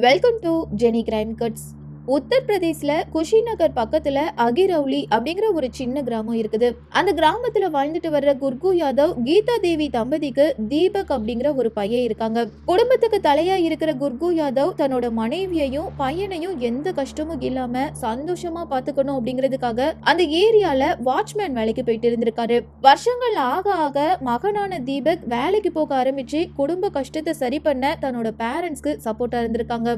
Welcome to Jenny crime cuts. உத்தரப்பிரதேஷ்ல குஷிநகர் பக்கத்துல அகிரவுலி அப்படிங்கிற ஒரு சின்ன கிராமம் இருக்குது. அந்த கிராமத்துல வாழ்ந்துட்டு வர்ற குர்கு யாதவ், கீதா தேவி தம்பதிக்கு தீபக் அப்படிங்கிற ஒரு பையன் இருக்காங்க. குடும்பத்துக்கு தலையா இருக்கிற குர்கு யாதவ் தன்னோட மனைவியையும் பையனையும் எந்த கஷ்டமும் இல்லாம சந்தோஷமா பாத்துக்கணும் அப்படிங்கிறதுக்காக அந்த ஏரியால வாட்ச்மேன் வேலைக்கு போயிட்டு இருந்திருக்காரு. வருஷங்கள் ஆக ஆக மகனான தீபக் வேலைக்கு போக ஆரம்பிச்சு குடும்ப கஷ்டத்தை சரி பண்ண தன்னோட பேரண்ட்ஸ்க்கு சப்போர்ட்டா இருந்திருக்காங்க.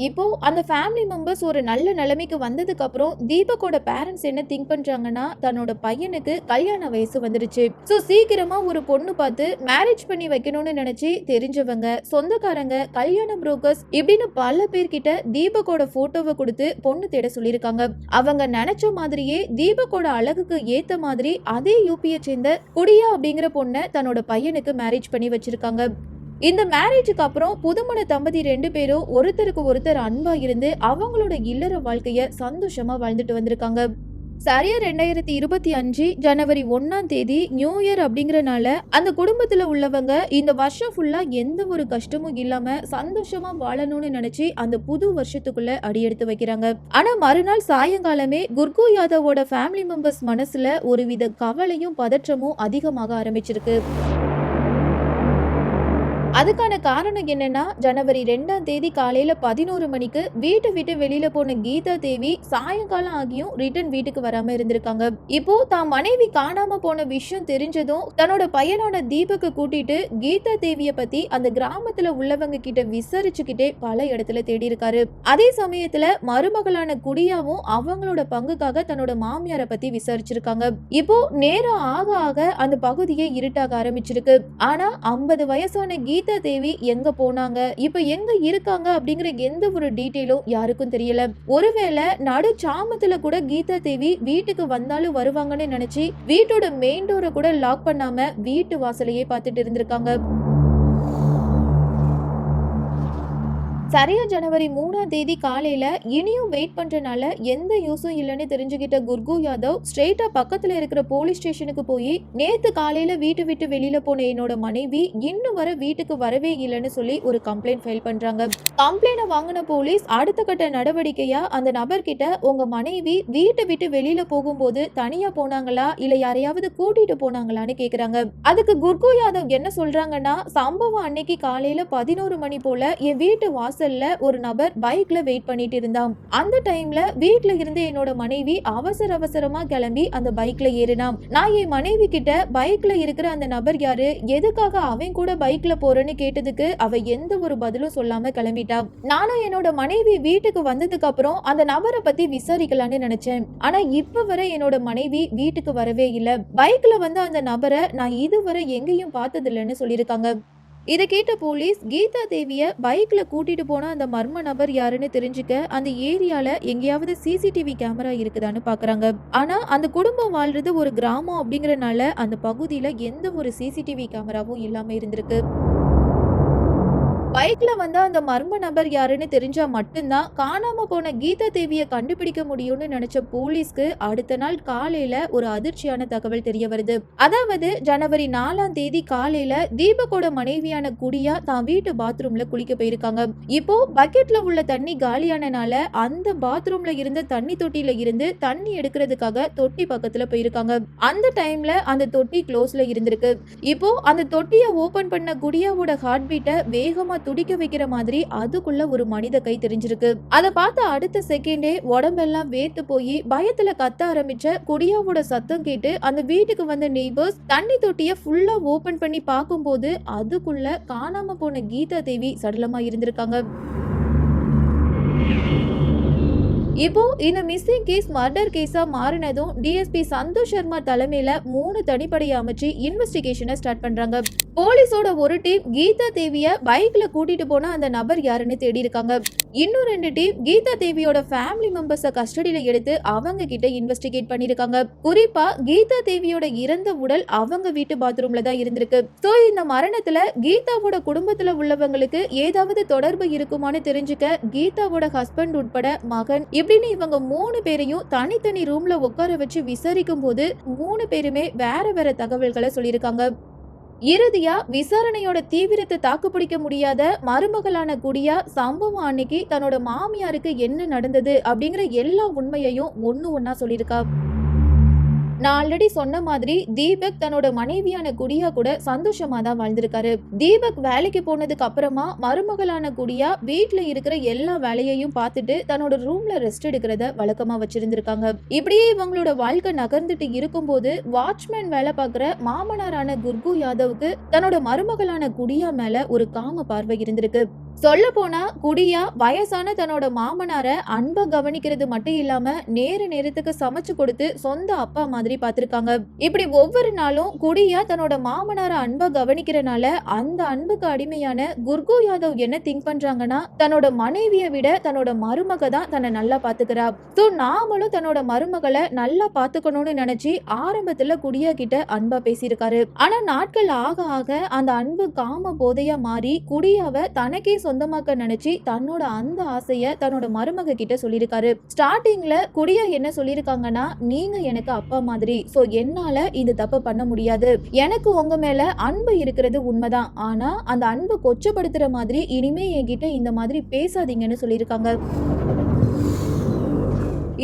இப்போ அந்த ஃபேமிலி மெம்பர்ஸ் ஒரு நல்ல நிலைமைக்கு வந்ததுக்கு அப்புறம் தீபக்கோட பேரண்ட்ஸ் என்ன திங்க் பண்றாங்கன்னா, தன்னோட பையனுக்கு கல்யாண வயசு வந்துருச்சு, சோ சீக்கிரமா ஒரு பொண்ணு பார்த்து மேரேஜ் பண்ணி வைக்கணும்னு நினைச்சு தெரிஞ்சவங்க, சொந்தக்காரங்க, கல்யாண புரோக்கர்ஸ் இப்படின்னு பல பேர்கிட்ட தீபக்கோட போட்டோவை கொடுத்து பொண்ணு தேட சொல்லியிருக்காங்க. அவங்க நினைச்ச மாதிரியே தீபக்கோட அழகுக்கு ஏத்த மாதிரி அதே யூபியை சேர்ந்த குடியா அப்படிங்கிற பொண்ணை தன்னோட பையனுக்கு மேரேஜ் பண்ணி வச்சிருக்காங்க. இந்த மேரேஜுக்கு அப்புறம் புதுமண தம்பதி 2 பேரும் ஒருத்தருக்கு ஒருத்தர் அன்பா இருந்து அவங்களோட இல்லற வாழ்க்கைய சந்தோஷமா வாழ்ந்துட்டு வந்திருக்காங்க. சரியா 2025 ஜனவரி 1ஆம் தேதி நியூ இயர் அப்படிங்கறனால அந்த குடும்பத்துல உள்ளவங்க இந்த வருஷம் ஃபுல்லா எந்த ஒரு கஷ்டமும் இல்லாம சந்தோஷமா வாழணும்னு நினைச்சு அந்த புது வருஷத்துக்குள்ள அடியெடுத்து வைக்கிறாங்க. ஆனா மறுநாள் சாயங்காலமே குர்கு யாதவோட ஃபேமிலி மெம்பர்ஸ் மனசுல ஒருவித கவலையும் பதற்றமும் அதிகமாக ஆரம்பிச்சிருக்கு. அதுக்கான காரணம் என்னன்னா, ஜனவரி 2ஆம் தேதி காலையில 11 மணிக்கு வீட்டை விட்டு வெளியில போன கீதா தேவி சாயங்காலம் ஆகியும் ரிட்டர்ன் வீட்டுக்கு வராம இருந்திருக்காங்க. இப்போ தான் மனைவி காணாம போன விஷயம் தெரிஞ்சதும் தன்னோட பையனோட தீபக்கு கூட்டிட்டு கீதா தேவிய பத்தி அந்த கிராமத்துல உள்ளவங்க கிட்ட விசாரிச்சுக்கிட்டே பல இடத்துல தேடி இருக்காரு. அதே சமயத்துல மருமகளான குடியாவும் அவங்களோட பங்குக்காக தன்னோட மாமியாரை பத்தி விசாரிச்சிருக்காங்க. இப்போ நேரம் ஆக ஆக அந்த பகுதியே இருட்டாக ஆரம்பிச்சிருக்கு. ஆனா 50 வயசான கீதா தேவி எங்க போனாங்க, இப்ப எங்க இருக்காங்க அப்படிங்கிற எந்த ஒரு டீடைலும் யாருக்கும் தெரியல. ஒருவேளை நடு சாமத்துல கூட கீதா தேவி வீட்டுக்கு வந்தாலும் வருவாங்கன்னு நினைச்சு வீட்டோட மெயின் டோரை கூட லாக் பண்ணாம வீட்டு வாசலையே பார்த்துட்டு இருந்திருக்காங்க. சரியா ஜனவரி 3ஆம் தேதி காலையில இனியும் வெயிட் பண்றனால எந்த யூஸும் இல்லைன்னு தெரிஞ்சுக்கிட்ட குர்கு யாதவ் ஸ்ட்ரெயிட்டா பக்கத்துல இருக்கிற போலீஸ் ஸ்டேஷனுக்கு போய், நேத்து காலையில வீட்டு விட்டு வெளியில போன என்னோட மனைவி இன்னும் வர வீட்டுக்கு வரவே இல்லைன்னு சொல்லி ஒரு கம்ப்ளைண்ட் ஃபைல் பண்றாங்க. கம்ப்ளைண்ட் வாங்கின போலீஸ் அடுத்த கட்ட நடவடிக்கையா அந்த நபர்கிட்ட, உங்க மனைவி வீட்டை விட்டு வெளியில போகும்போது தனியா போனாங்களா இல்ல யாரையாவது கூட்டிட்டு போனாங்களான்னு கேக்குறாங்க. அதுக்கு குர்கு யாதவ் என்ன சொல்றாங்கன்னா, சம்பவம் அன்னைக்கு காலையில 11 மணி போல என் வீட்டு வாசல் ஒரு நபர் பைக்ல வெயிட் பண்ணிட்டு இருந்தான். அந்த டைம்ல வீட்ல இருந்து என்னோட மனைவி அவசரமா கிளம்பி அந்த பைக்ல ஏறினான். நான் என் மனைவி கிட்ட பைக்ல இருக்கிற அந்த நபர் யாரு, எதுக்காக அவன் கூட பைக்ல போறேன்னு கேட்டதுக்கு அவ எந்த ஒரு பதிலும் சொல்லாம கிளம்பிட்டான். நானும் என்னோட மனைவி வீட்டுக்கு வந்ததுக்கு அப்புறம் அந்த நபரை பத்தி விசாரிக்கலான்னு நினைச்சேன். ஆனா இப்ப வரை என்னோட மனைவி வீட்டுக்கு வரவே இல்ல. பைக்ல வந்து அந்த நபரை நான் இதுவரை எங்கேயும் பார்த்தது இல்லைன்னு சொல்லியிருக்காங்க. இதை கேட்ட போலீஸ் கீதா தேவிய பைக்ல கூட்டிட்டு போன அந்த மர்ம நபர் யாருன்னு தெரிஞ்சுக்க அந்த ஏரியால எங்கேயாவது சிசிடிவி கேமரா இருக்குதான்னு பாக்குறாங்க. ஆனா அந்த குடும்பம் வாழ்றது ஒரு கிராமம் அப்படிங்கறனால அந்த பகுதியில எந்த ஒரு சிசிடிவி கேமராவும் இல்லாம இருந்திருக்கு. பைக்ல வந்த அந்த மர்ம நபர் யாருன்னு தெரிஞ்சா மட்டும்தான் காணாம போன கீதா தேவியை கண்டுபிடிக்க முடியும்னு நினைச்ச போலீஸ்க்கு அடுத்த நாள் காலையில ஒரு அதிர்ச்சியான தகவல் தெரிய வருது. அதாவது ஜனவரி 4ஆம் தேதி காலையில தீபக்கோட மனைவியான குடியா தான் வீட்டு பாத்ரூம்ல குளிக்க போயிருக்காங்க. இப்போ பக்கெட்ல உள்ள தண்ணி காலியானனால அந்த பாத்ரூம்ல இருந்த தண்ணி தொட்டியில இருந்து தண்ணி எடுக்கிறதுக்காக தொட்டி பக்கத்துல போயிருக்காங்க. அந்த டைம்ல அந்த தொட்டி க்ளோஸ்ல இருந்திருக்கு. இப்போ அந்த தொட்டியை ஓபன் பண்ண குடியாவோட ஹார்ட் பீட்டை வேகமா துடிக்க வைக்கிற மாதிரி அதுக்குள்ள ஒரு மனித கை தெரிஞ்சிருக்கு. அதை பார்த்த அடுத்த செகண்டே உடம்பெல்லாம் வேத்து போய் பயத்துல கத்த ஆரம்பிச்ச குடியாவோட சத்தம் கேட்டு அந்த வீட்டுக்கு வந்த நெய்பர்ஸ் தண்ணி தொட்டிய ஃபுல்லா ஓபன் பண்ணி பார்க்கும்போது அதுக்குள்ள காணாம போன கீதா தேவி சடலமா இருந்திருக்காங்க. இப்போ இந்த மிஸ்ஸிங் கேஸ் மர்டர் கேஸா மாறினதும் டிஎஸ்பி சந்தோஷ் சர்மா தலைமையில 3 தனிப்படையை அமைச்சு இன்வெஸ்டிகேஷனை ஸ்டார்ட் பண்றாங்க. போலீஸோட ஒரு டீம் கீதா தேவிய பைக்ல கூட்டிட்டு போன அந்த நபர் யாருன்னு தேடி இருக்காங்க. இன்னும் 2 டீம் கீதா தேவியோட ஃபேமிலி மெம்பர்ஸ கஸ்டடியில எடுத்து அவங்க கிட்ட இன்வெஸ்டிகேட் பண்ணிருக்காங்க. குறிப்பா கீதா தேவியோட இறந்த உடல் அவங்க வீட்டு பாத்ரூம்ல தான் இருந்திருக்கு. சோ இந்த மரணத்துல கீதாவோட குடும்பத்துல உள்ளவங்களுக்கு ஏதாவது தொடர்பு இருக்குமான்னு தெரிஞ்சுக்க கீதாவோட ஹஸ்பண்ட் உட்பட மகன் இப்படின்னு இவங்க 3 பேரையும் தனித்தனி ரூம்ல உட்கார வச்சு விசாரிக்கும் போது 3 பேருமே வேற வேற தகவல்களை சொல்லியிருக்காங்க. இறுதியா விசாரணையோட தீவிரத்தை தாக்குப்பிடிக்க முடியாத மருமகளான குடியா சம்பவம் அன்னைக்கு தன்னோட மாமியாருக்கு என்ன நடந்தது அப்படிங்கிற எல்லா உண்மையையும் ஒண்ணு ஒண்ணா சொல்லியிருக்கா. நான் ஆல்ரெடி சொன்ன மாதிரி தீபக் தன்னோட மனைவியான குடியா கூட சந்தோஷமா தான் வாழ்ந்திருக்காரு. தீபக் வேலைக்கு போனதுக்கு அப்புறமா மருமகளான குடியா வீட்டுல இருக்கிற எல்லா வேலையையும் பார்த்துட்டு தன்னோட ரூம்ல ரெஸ்ட் எடுக்கிறத வழக்கமா வச்சிருந்திருக்காங்க. இப்படியே இவங்களோட வாழ்க்கை நகர்ந்துட்டு இருக்கும்போது வாட்ச்மேன் வேலை பார்க்கிற மாமனாரான குர்கு யாதவுக்கு தன்னோட மருமகளான குடியா மேல ஒரு காம பார்வை இருந்திருக்கு. சொல்ல போனா குடியா வயசான தன்னோட மாமனார அன்பா கவனிக்கிறது மட்டும் இல்லாம நேரத்துக்கு சமைச்சு கொடுத்து சொந்த அப்பா மாதிரி பாத்திருக்காங்க. இப்படி ஒவ்வொரு நாளும் குடியா தன்னோட மாமனார அன்பா கவனிக்கிறனால அந்த அன்புக்கு அடிமையான குர்கு யாதவ் என்ன திங்க் பண்றாங்கன்னா, தன்னோட மனைவியை விட தன்னோட மருமக தான் தன்னை நல்லா பாத்துக்கிறா. சோ நாமளும் தன்னோட மருமகளை நல்லா பாத்துக்கணும்னு நினைச்சு ஆரம்பத்துல குடியா கிட்ட அன்பா பேசியிருக்காரு. ஆனா நாட்கள் ஆக ஆக அந்த அன்பு காம போதையா மாறி குடியாவை தனக்கே சொந்தமாக்க நினைச்சு தன்னோட அந்த ஆசைய தன்னோட மருமக கிட்ட சொல்லியிருக்காரு. ஸ்டார்டிங்ல குடியா என்ன சொல்லியிருக்காங்கன்னா, நீங்க எனக்கு அப்பா மாதிரி, சோ என்னால இந்த தப்பு பண்ண முடியாது, எனக்கு உங்க மேல அன்பு இருக்கிறது உண்மைதான், ஆனா அந்த அன்பு கொச்சப்படுத்துற மாதிரி இனிமே என்கிட்ட இந்த மாதிரி பேசாதீங்கன்னு சொல்லியிருக்காங்க.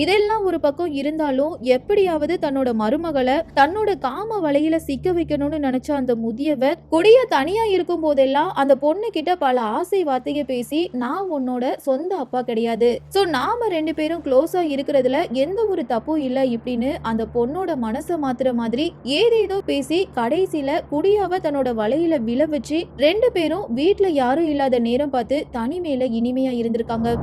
இதெல்லாம் ஒரு பக்கம் இருந்தாலும் எப்படியாவது தன்னோட மருமகளை தன்னோட காம வலையில சிக்க வைக்கணும்னு நினைச்ச அந்த முதியவர் குடிய தனியா இருக்கும் போதெல்லாம் அந்த பொண்ணு கிட்ட பல ஆசை வார்த்தையை பேசி, நான் உன்னோட சொந்த அப்பா கிடையாது, சோ நாம ரெண்டு பேரும் க்ளோஸா இருக்கிறதுல எந்த ஒரு தப்பும் இல்ல இப்படின்னு அந்த பொண்ணோட மனசை மாத்துற மாதிரி ஏதேதோ பேசி கடைசியில குடியாவ தன்னோட வலையில விழ வச்சு ரெண்டு பேரும் வீட்டுல யாரும் இல்லாத நேரம் பார்த்து தனிமையில இனிமையா இருந்திருக்காங்க.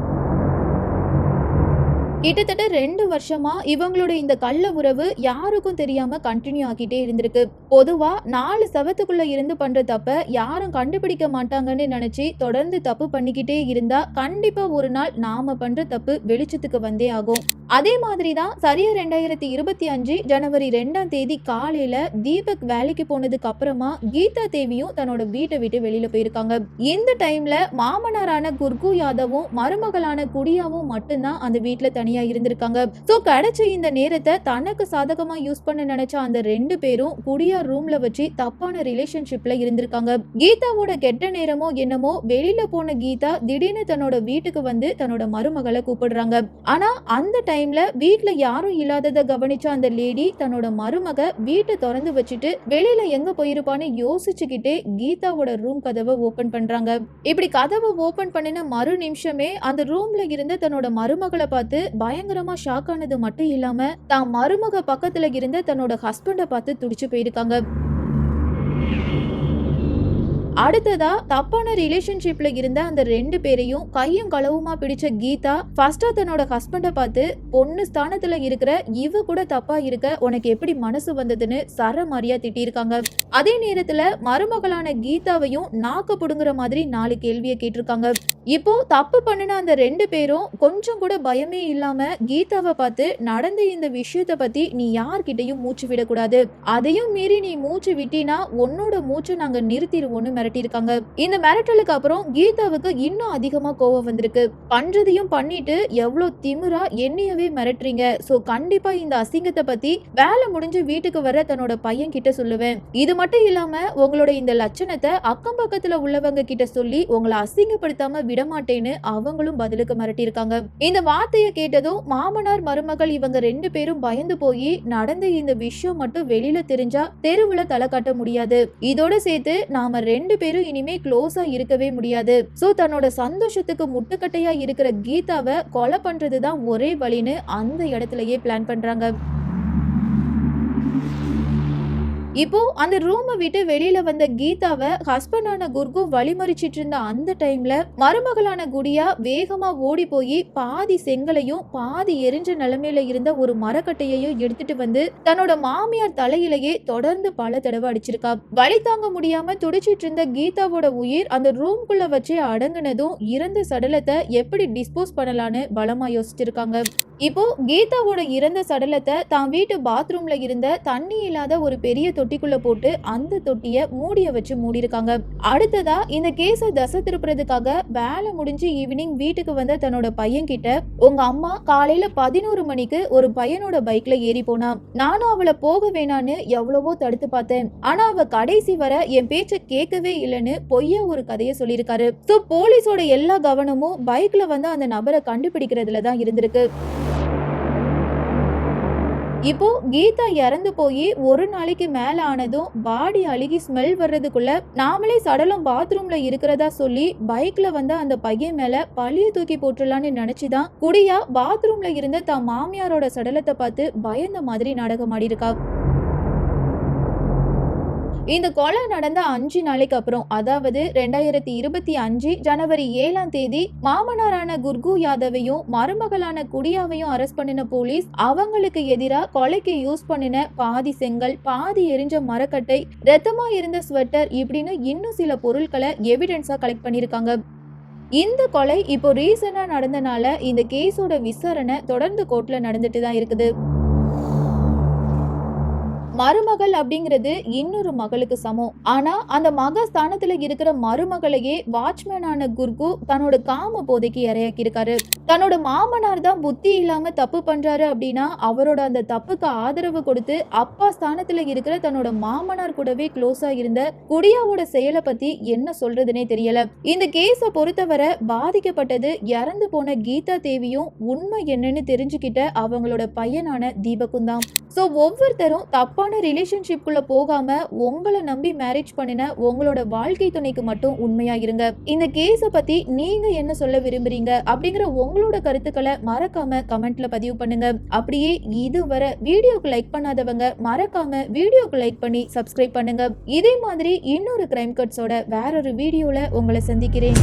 கிட்டத்தட்ட 2 வருஷமா இவங்களோட இந்த கள்ள உறவு யாருக்கும் தெரியாம கண்டினியூ ஆகிட்டே இருந்திருக்கு. பொதுவா 4 செவத்துக்குள்ள இருந்து பண்ற தப்ப யாரும் கண்டுபிடிக்க மாட்டாங்கன்னு நினைச்சு தொடர்ந்து தப்பு பண்ணிக்கிட்டே இருந்தா கண்டிப்பா ஒரு நாள் நாம பண்ற தப்பு வெளிச்சத்துக்கு வந்தே ஆகும். அதே மாதிரிதான் சரியா 2025 ஜனவரி 2ஆம் தேதி காலையில தீபக் வேலைக்கு போனதுக்கு அப்புறமா கீதா தேவியும் தன்னோட வீட்டை விட்டு வெளியில போயிருக்காங்க. இந்த டைம்ல மாமனாரான குர்கு யாதவும் மருமகளான குடியாவும் மட்டும்தான் அந்த வீட்டுல தனியா இருந்திருக்காங்க. சோ கிடைச்ச இந்த நேரத்தை தனக்கு சாதகமா யூஸ் பண்ண நினைச்ச அந்த ரெண்டு பேரும் குடியா ரூம்ல வச்சு தப்பான ரிலேஷன்ஷிப்ல இருந்திருக்காங்க. கீதாவோட கெட்ட நேரமோ என்னமோ வெளியில போன கீதா திடீர்னு தன்னோட வீட்டுக்கு வந்து தன்னோட மருமகளை கூப்பிடுறாங்க. ஆனா அந்த டைம்ல வீட்டுல யாரும் இல்லாதத கவனிச்ச அந்த லேடி தன்னோட மருமக வீட்டை திறந்து வச்சுட்டு வெளியில எங்க போயிருப்பான்னு யோசிச்சுக்கிட்டே கீதாவோட ரூம் கதவை ஓபன் பண்றாங்க. இப்படி கதவை ஓபன் பண்ணின மறு நிமிஷமே அந்த ரூம்ல இருந்த தன்னோட மருமகளை பார்த்து பயங்கரமா ஷாக் ஆனது மட்டும் இல்லாம தான் மருமக பக்கத்துல இருந்த தன்னோட ஹஸ்பண்ட பார்த்து துடிச்சு போயிருக்காங்க. அடுத்ததா தப்பான ரிலேஷன்ஷிப்ல இருந்த அந்த ரெண்டு பேரையும் கையும் களவுமா பிடிச்ச கீதா ஃபர்ஸ்டா தன்னோட ஹஸ்பண்ட பார்த்து, பொண்ணு ஸ்தானத்துல இருக்கிற இவ கூட தப்பா இருக்க உனக்கு எப்படி மனசு வந்ததுன்னு சரமாரியா திட்டிருக்காங்க. அதே நேரத்துல மருமகளான கீதாவையும் நாக்க புடுங்குற மாதிரி 4 கேள்வியை கேட்டிருக்காங்க. இப்போ தப்பு பண்ணின அந்த ரெண்டு பேரும் கொஞ்சம் கூட பயமே இல்லாம கீதாவை பார்த்து, நடந்த இந்த விஷயத்த பத்தி நீ யார்கிட்டையும் மூச்சு விடக்கூடாது, அதையும் மீறி நீ மூச்சு விட்டினா உன்னோட மூச்சை நாங்க நிறுத்திடுவோம்னு மிரட்டியிருக்காங்க. இந்த மிரட்டலுக்கு அப்புறம் கீதாவுக்கு இன்னும் அதிகமா கோவம் வந்திருக்கு. பண்றதையும் பண்ணிட்டு எவ்வளவு திமிரா என்னையவே மிரட்டுறீங்க, சோ கண்டிப்பா இந்த அசிங்கத்தை பத்தி வேலை முடிஞ்சு வீட்டுக்கு வர தன்னோட பையன் கிட்ட சொல்லுவேன், இது மட்டும் இல்லாம உங்களோட இந்த லட்சணத்தை அக்கம் பக்கத்துல உள்ளவங்க கிட்ட சொல்லி உங்களை அசிங்கப்படுத்தாம விடமாட்டேன்னு அவங்களும் பதிலுக்கு மிரட்டியிருக்காங்க. இந்த வார்த்தையை கேட்டதும் மாமனார் மருமகள் இவங்க ரெண்டு பேரும் பயந்து போய், நடந்த இந்த விஷயம் மட்டும் வெளியில தெரிஞ்சா தெருவுல தலை காட்ட முடியாது, இதோட சேர்த்து நாம ரெண்டு பேரும் இனிமே க்ளோஸா இருக்கவே முடியாது, சோ தன்னோட சந்தோஷத்துக்கு முட்டுக்கட்டையா இருக்கிற கீதாவை கொலை பண்றதுதான் ஒரே வழின்னு அந்த இடத்துலயே பிளான் பண்றாங்க. இப்போ அந்த ரூமை விட்டு வெளியில வந்த கீதாவை ஹஸ்பண்டான குர்கு வழிமறிச்சிட்டு இருந்த அந்த டைம்ல மருமகளான குடியா வேகமா ஓடி போய் பாதி செங்கலையும் பாதி எரிஞ்ச நிலைமையில இருந்த ஒரு மரக்கட்டையையும் எடுத்துட்டு வந்து தன்னோட மாமியார் தலையிலேயே தொடர்ந்து பல தடவை அடிச்சிருக்கா. வலி தாங்க முடியாம துடிச்சிட்டு இருந்த கீதாவோட உயிர் அந்த ரூம்குள்ள வச்சு அடங்குனதும் இறந்த சடலத்தை எப்படி டிஸ்போஸ் பண்ணலான்னு பலமா யோசிச்சிருக்காங்க. இப்போ கீதாவோட இறந்த சடலத்தை தான் வீட்டு பாத்ரூம்ல இருந்த தண்ணி இல்லாத ஒரு பெரிய தொட்டிக்குள்ள போட்டு அந்த தொட்டிய மூடிய வச்சு மூடிருக்காங்க. அடுத்ததா இந்த கேஸ தசை திருப்புறதுக்காக வேலை முடிஞ்சு ஈவினிங் வீட்டுக்கு வந்த தன்னோட பையன் கிட்ட, உங்க அம்மா காலையில 11 மணிக்கு ஒரு பையனோட பைக்ல ஏறி போனா, நானும் அவளை போக வேணான்னு எவ்வளவோ தடுத்து பார்த்தேன், ஆனா அவ கடைசி வர என் பேச்ச கேட்கவே இல்லைன்னு பொய்யா ஒரு கதையை சொல்லியிருக்காரு. சோ போலீஸோட எல்லா கவனமும் பைக்ல வந்து அந்த நபரை கண்டுபிடிக்கிறதுல தான் இருந்திருக்கு. இப்போ கீதா இறந்து போய் ஒரு நாளைக்கு மேல ஆனதும் பாடி அழுகி ஸ்மெல் வர்றதுக்குள்ள நாமளே சடலம் பாத்ரூம்ல இருக்கிறதா சொல்லி பைக்ல வந்து அந்த பையன் மேல பழிய தூக்கி போட்டுடலான்னு நினைச்சுதான் குடியா பாத்ரூம்ல இருந்த தான் மாமியாரோட சடலத்தை பார்த்து பயந்த மாதிரி நாடகம் ஆடி இருக்கா. இந்த கொலை நடந்த 5 நாளைக்கு அப்புறம், அதாவது 2025 ஜனவரி 7ஆம் தேதி மாமனாரான குர்கு யாதவையும் மருமகளான குடியாவையும் அரெஸ்ட் பண்ணின போலீஸ் அவங்களுக்கு எதிரா கொலைக்கு யூஸ் பண்ணின பாதி செங்கல், பாதி எரிஞ்ச மரக்கட்டை, ரத்தமா இருந்த ஸ்வெட்டர் இப்படின்னு இன்னும் சில பொருட்களை எவிடன்ஸா கலெக்ட் பண்ணிருக்காங்க. இந்த கொலை இப்போ ரீசனா நடந்தனால இந்த கேஸோட விசாரணை தொடர்ந்து கோர்ட்ல நடந்துட்டு தான் இருக்குது. மருமகள் அப்படிங்கிறது இன்னொரு மகளுக்கு சமம். ஆனா அந்த மக ஸ்தானத்துல இருக்கிற மருமகளையே வாட்ச்மேனான குர்கு தன்னோட காம போதைக்கு இரையாக்கி இருக்காரு. தன்னோட மாமனார் தான் புத்தி இல்லாம தப்பு பண்றாரு அப்படின்னா அவரோட அந்த தப்புக்கு ஆதரவு கொடுத்து அப்பா ஸ்தானத்துல இருக்கிற தன்னோட மாமனார் கூடவே க்ளோஸா இருந்த குடியாவோட செயலை பத்தி என்ன சொல்றதுனே தெரியல. இந்த கேஸ பொறுத்தவரை பாதிக்கப்பட்டது இறந்து போன கீதா தேவியும் உண்மை என்னன்னு தெரிஞ்சுக்கிட்ட அவங்களோட பையனான தீபக்கும் தான். சோ ஒவ்வொருத்தரும் தப்பான ரிலேஷன்ஷிப்குள்ள போகாம உங்களை நம்பி மேரேஜ் பண்ணின உங்களோட வாழ்க்கை துணைக்கு மட்டும் உண்மையா இருங்க. இந்த கேஸ பத்தி நீங்க என்ன சொல்ல விரும்புறீங்க அப்படிங்கிற உங்களோட கருத்துக்களை மறக்காம கமெண்ட்ல பதிவு பண்ணுங்க. அப்படியே இதுவரை வீடியோக்கு லைக் பண்ணாதவங்க மறக்காம வீடியோக்கு லைக் பண்ணி சப்ஸ்கிரைப் பண்ணுங்க. இதே மாதிரி இன்னொரு கிரைம் கட்ஸோட வேறொரு வீடியோல உங்களை சந்திக்கிறேன்.